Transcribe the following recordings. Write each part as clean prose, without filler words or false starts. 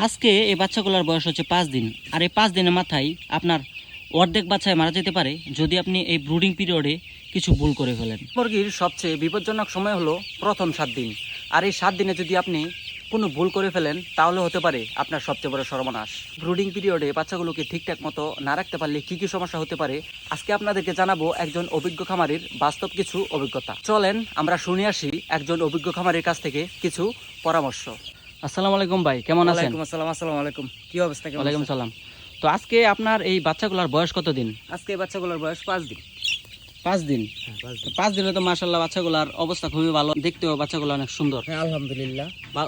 আজকে এই বাচ্চাগুলোর বয়স হচ্ছে 5 দিন। আর এই 5 দিনের মাথায় আপনার অর্ধেক বাচ্চায় মারা যেতে পারে যদি আপনি এই ব্রুডিং পিরিয়ডে কিছু ভুল করে ফেলেন। মুরগির সবচেয়ে বিপজ্জনক সময় হলো প্রথম 7 দিন। আর এই 7 দিনে যদি আপনি কোনো ভুল করে ফেলেন তাহলে হতে পারে আপনার সবচেয়ে বড় সর্বনাশ। ব্রুডিং পিরিয়ডে বাচ্চাগুলোকে ঠিকঠাক মতো না রাখতে পারলে কি কি সমস্যা হতে পারে আজকে আপনাদেরকে জানাবো একজন অভিজ্ঞ খামারির বাস্তব কিছু অভিজ্ঞতা। চলেন আমরা শুনে আসি একজন অভিজ্ঞ খামারির কাছ থেকে কিছু পরামর্শ। আসসালামু আলাইকুম ভাই, কেমন আছেন? ওয়ালাইকুম আসসালাম। আসসালামু আলাইকুম। কি অবস্থা? কেমন ওয়ালাইকুম আছেন? সালাম। তো আজকে আপনার এই বাচ্চাগুলোর বয়স কত দিন? আজকে এই বাচ্চাগুলোর বয়স 5 দিন। 5 দিন। হ্যাঁ, 5 দিন। 5 দিনে তো মাশাআল্লাহ বাচ্চাগুলোর অবস্থা খুবই ভালো, দেখতেও বাচ্চাগুলো অনেক সুন্দর, হ্যাঁ, আলহামদুলিল্লাহ।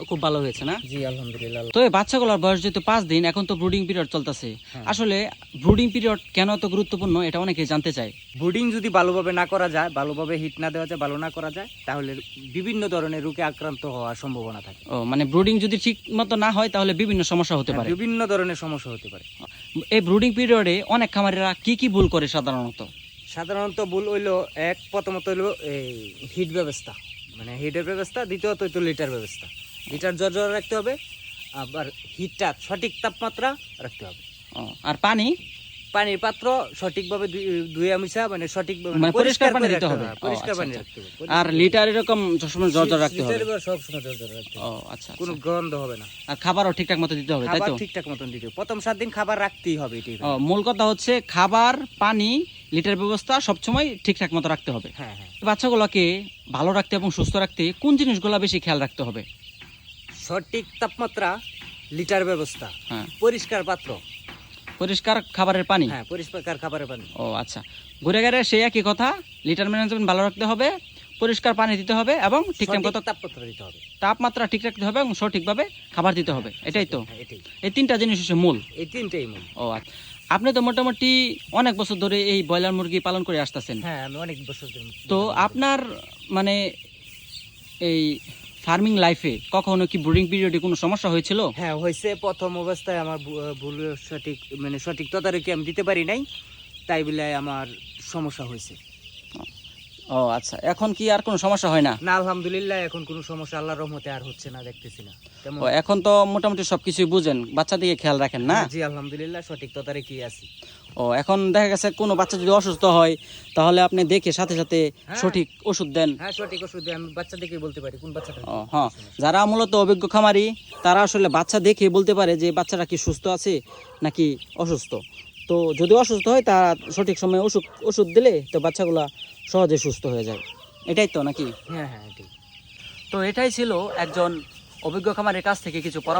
খুব ভালো হয়েছে না? জি আলহামদুলিল্লাহ। তো এই বাচ্চাগুলোর বয়স যেহেতু 5 দিন, এখন তো ব্রুডিং পিরিয়ড চলতেছে। হ্যাঁ। আসলে ব্রুডিং পিরিয়ড কেন এত গুরুত্বপূর্ণ এটা অনেকেই জানতে চায়। ব্রুডিং যদি ভালোভাবে না করা যায়, ভালোভাবে হিট না দেওয়া যায়, ভালো না করা যায়, তাহলে বিভিন্ন ধরনের রোগে আক্রান্ত হওয়ার সম্ভাবনা থাকে। ও মানে ব্রুডিং যদি ঠিক মতো না হয় তাহলে বিভিন্ন সমস্যা হতে পারে। বিভিন্ন ধরনের সমস্যা হতে পারে। এই ব্রুডিং পিরিয়ডে অনেক খামারিরা কি কি ভুল করে সাধারণত? সাধারণত ভুল হইলো প্রথমত হইলো এই হিট ব্যবস্থা, মানে হিটের ব্যবস্থা। দ্বিতীয়ত হইতো লিটার ব্যবস্থা। লিটার জোর রাখতে হবে, আবার হিটটা সঠিক তাপমাত্রা রাখতে হবে। ও, আর পানি? পানির পাত্র সঠিকভাবে ধুয়ে মিশা, মানে সঠিকভাবে মানে পরিষ্কার পানি দিতে হবে। পরিষ্কার ও, পানি আচ্ছা, রাখতে হবে। আর লিটার এরকম সবসময় জল রাখতে হবে। লিটারে সব সময় জল রাখতে ও হবে। আচ্ছা, কোনো আচ্ছা। গন্ধ হবে না। আর খাবারও ঠিকঠাক মতো দিতে হবে, তাই খাবার তো? ঠিকঠাক মতন দিতে হবে। প্রথম 7 দিন খাবার রাখতেই হবে, এটাই। ও, মূল কথা হচ্ছে খাবার, পানি, লিটার ব্যবস্থা সবসময় ঠিকঠাক মতো রাখতে হবে। হ্যাঁ হ্যাঁ। বাচ্চাগুলোকে ভালো রাখতে এবং সুস্থ রাখতে কোন জিনিসগুলো বেশি খেয়াল রাখতে হবে? সঠিক তাপমাত্রা, লিটার ব্যবস্থা, হ্যাঁ, পরিষ্কার পাত্র, পরিষ্কার খাবারের পানি। হ্যাঁ পরিষ্কার খাবারের পানি। ও আচ্ছা, ঘুরে গেলে সেই একই কথা, লিটার ম্যানেজমেন্ট ভালো রাখতে হবে, পরিষ্কার পানি দিতে হবে এবং ঠিকঠাক মতো সঠিক তাপমাত্রা দিতে হবে, তাপমাত্রা ঠিক রাখতে হবে এবং সঠিকভাবে খাবার দিতে হবে। এটাই তো? হ্যাঁ, এটাই। এই 3টা জিনিস হচ্ছে মূল। এই 3টাই মূল। ও আচ্ছা, আপনি তো মোটামুটি অনেক বছর ধরে এই ব্রয়লার মুরগি পালন করে আসতেছেন। হ্যাঁ, আমি অনেক বছর ধরে। তো আপনার মানে এই ফার্মিং লাইফে কখনো কি ব্রুডিং পিরিয়ডে কোনো সমস্যা হয়েছিল? হ্যাঁ হয়েছে। প্রথম অবস্থায় আমার ভুল সঠিক, মানে সঠিক তদারকি আমি দিতে পারি নাই, তাই বলে আমার সমস্যা হয়েছে। ও আচ্ছা, এখন কি আর কোনো সমস্যা হয় না? না আলহামদুলিল্লাহ, এখন কোনো সমস্যা আল্লাহর রহমতে আর হচ্ছে না, দেখতেছি না তেমন। ও, এখন তো মোটামুটি সবকিছুই বুঝেন, বাচ্চা দিকে খেয়াল রাখেন না? জি আলহামদুলিল্লাহ, সঠিক তদারকি আছি। ও, এখন দেখা গেছে কোনো বাচ্চা যদি অসুস্থ হয় তাহলে আপনি দেখে সাথে সাথে হ্যাঁ। সঠিক ওষুধ দেন। হ্যাঁ, সঠিক ওষুধ দিয়ে আমি বাচ্চা দেখে বলতে পারি কোন বাচ্চাটা। ও হ্যাঁ, যারা মূলত অভিজ্ঞ খামারি তারা আসলে বাচ্চা দেখে বলতে পারে যে বাচ্চাটা কি সুস্থ আছে নাকি অসুস্থ। তো যদি অসুস্থ হয় তা সঠিক সময়ে ওষুধ দিলে তো বাচ্চাগুলা সহজে সুস্থ হয়ে যায়। এটাই তো নাকি? হ্যাঁ হ্যাঁ, এটাই। তো এটাই ছিল একজন অভিজ্ঞ খামারের কাছ থেকে কিছু পরামর্শ।